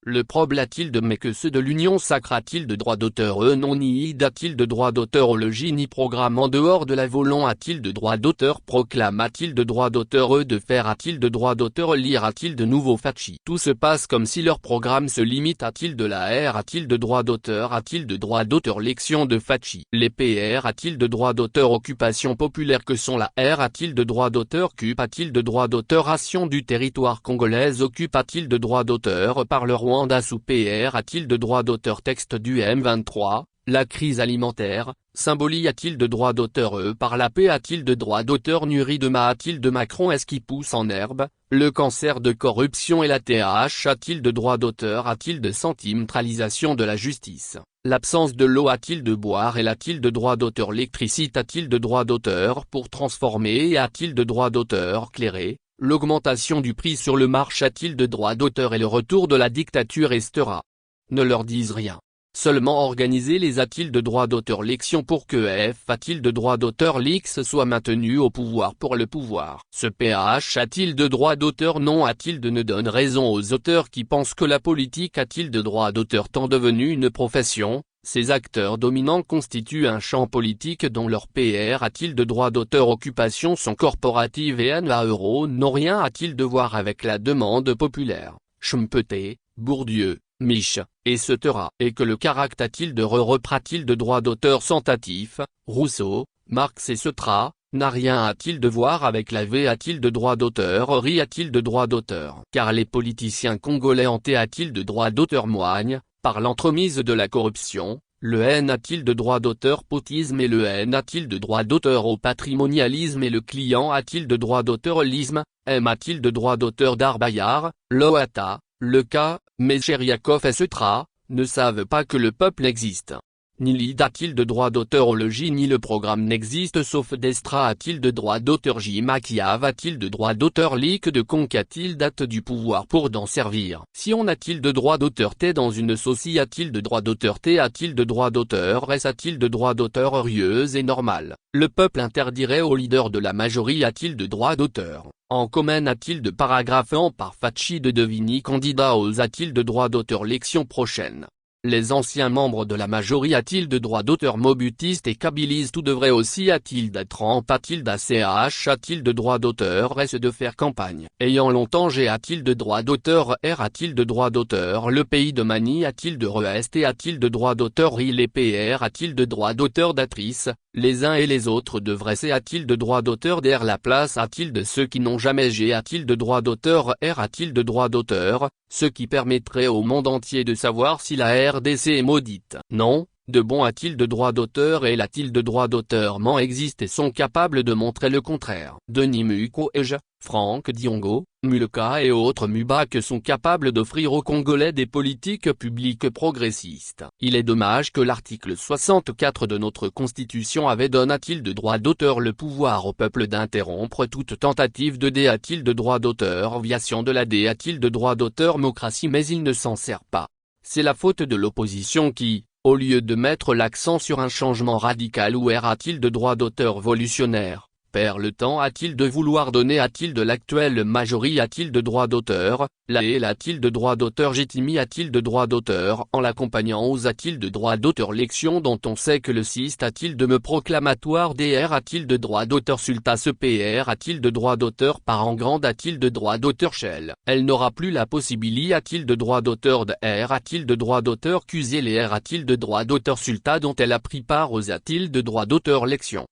Le problème a-t-il mais que ceux de l'Union sacre a-t-il de droit d'auteur non ni a-t-il de droit d'auteur ologie ni programme en dehors de la volon a-t-il de droit d'auteur proclame a-t-il de droit d'auteur de faire a-t-il de droit d'auteur lire a-t-il de nouveaux fachi. Tout se passe comme si leur programme se limite a-t-il de la R a-t-il de droit d'auteur a-t-il de droit d'auteur lection de fachi. Les PR a-t-il de droit d'auteur occupation populaire que sont la R a-t-il de droit d'auteur CUP a-t-il de droit d'auteur ration du territoire congolaise occupe a-t-il de droit d'auteur par le Rwanda sous PR a-t-il de droit d'auteur texte du M23, la crise alimentaire, symbole a-t-il de droit d'auteur par la paix a-t-il de droit d'auteur Nuri de Ma a-t-il de Macron est-ce qui pousse en herbe, le cancer de corruption et la TH a-t-il de droit d'auteur a-t-il de sentimentalisation de la justice, l'absence de l'eau a-t-il de boire et a-t-il de droit d'auteur l'électricité a-t-il de droit d'auteur pour transformer et a-t-il de droit d'auteur clairé. L'augmentation du prix sur le marché a-t-il de droit d'auteur et le retour de la dictature restera. Ne leur disent rien. Seulement organiser les a-t-il de droit d'auteur l'élection pour que F a-t-il de droit d'auteur l'X soit maintenu au pouvoir pour le pouvoir. Ce PH a-t-il de droit d'auteur non a-t-il de ne donne raison aux auteurs qui pensent que la politique a-t-il de droit d'auteur tant devenue une profession. Ces acteurs dominants constituent un champ politique dont leur PR a-t-il de droit d'auteur occupation sont corporatives et NA euro n'ont rien a-t-il de voir avec la demande populaire, Schumpeter, Bourdieu, Mich, etc. et que le caractère a-t-il de reprat-il de droit d'auteur sentatif, Rousseau, Marx etc. n'a rien a-t-il de voir avec la V a-t-il de droit d'auteur RI a-t-il de droit d'auteur car les politiciens congolais hantés a-t-il de droit d'auteur moignent, par l'entremise de la corruption, le N a-t-il de droit d'auteur potisme et le N a-t-il de droit d'auteur au patrimonialisme et le client a-t-il de droit d'auteur lisme, M a-t-il de droit d'auteur d'Arbayar, Loata, le K, Mecheriakov etc., ne savent pas que le peuple existe. Ni l'ID a-t-il de droit d'auteur au logis ni le programme n'existe sauf Destra a-t-il de droit d'auteur J Makiav a-t-il de droit d'auteur Lick de Conque a-t-il date du pouvoir pour d'en servir. Si on a-t-il de droit d'auteur T dans une saucisse a-t-il de droit d'auteur T a-t-il de droit d'auteur S a-t-il de droit d'auteur heureuse et normale. Le peuple interdirait au leader de la majorité a-t-il de droit d'auteur. En commun a-t-il de paragraphe en par Fachi de Devini candidat aux a-t-il de droit d'auteur l'élection prochaine. Les anciens membres de la majorité a-t-il de droit d'auteur mobutiste et kabiliste tout devrait aussi a-t-il d'être en a-t-il d'ACH a-t-il de droit d'auteur S de faire campagne. Ayant longtemps G a-t-il de droit d'auteur R a-t-il de droit d'auteur le pays de Mani a-t-il de REST a-t-il de droit d'auteur I les PR a-t-il de droit d'auteur d'actrice, les uns et les autres devraient C a-t-il de droit d'auteur DR la place a-t-il de ceux qui n'ont jamais G a-t-il de droit d'auteur R a-t-il de droit d'auteur, ce qui permettrait au monde entier de savoir si la RDC est maudite. Non, de bon a-t-il de droit d'auteur et a-t-il de droit d'auteur existent et sont capables de montrer le contraire. Denis Mukwege, Franck Diongo, Muleka et autres Mubak sont capables d'offrir aux Congolais des politiques publiques progressistes. Il est dommage que l'article 64 de notre Constitution avait donné a-t-il de droit d'auteur le pouvoir au peuple d'interrompre toute tentative de D a-t-il de droit d'auteur violation de la D a-t-il de droit d'auteur démocratie mais il ne s'en sert pas. C'est la faute de l'opposition qui, au lieu de mettre l'accent sur un changement radical ou R a-t-il de droit d'auteur révolutionnaire, perd le temps a-t-il de vouloir donner a-t-il de l'actuelle majorité a-t-il de droit d'auteur, la L a-t-il de droit d'auteur Jitimi a-t-il de droit d'auteur en l'accompagnant aux a-t-il de droit d'auteur l'élection dont on sait que le CIST a-t-il de me proclamatoire DR a-t-il de droit d'auteur Sultas EPR a-t-il de droit d'auteur par en grande a-t-il de droit d'auteur Shell, elle n'aura plus la possibilité a-t-il de droit d'auteur de R a-t-il de droit d'auteur QZ les R a-t-il de droit d'auteur Sulta dont elle a pris part aux a-t-il de droit d'auteur l'élection.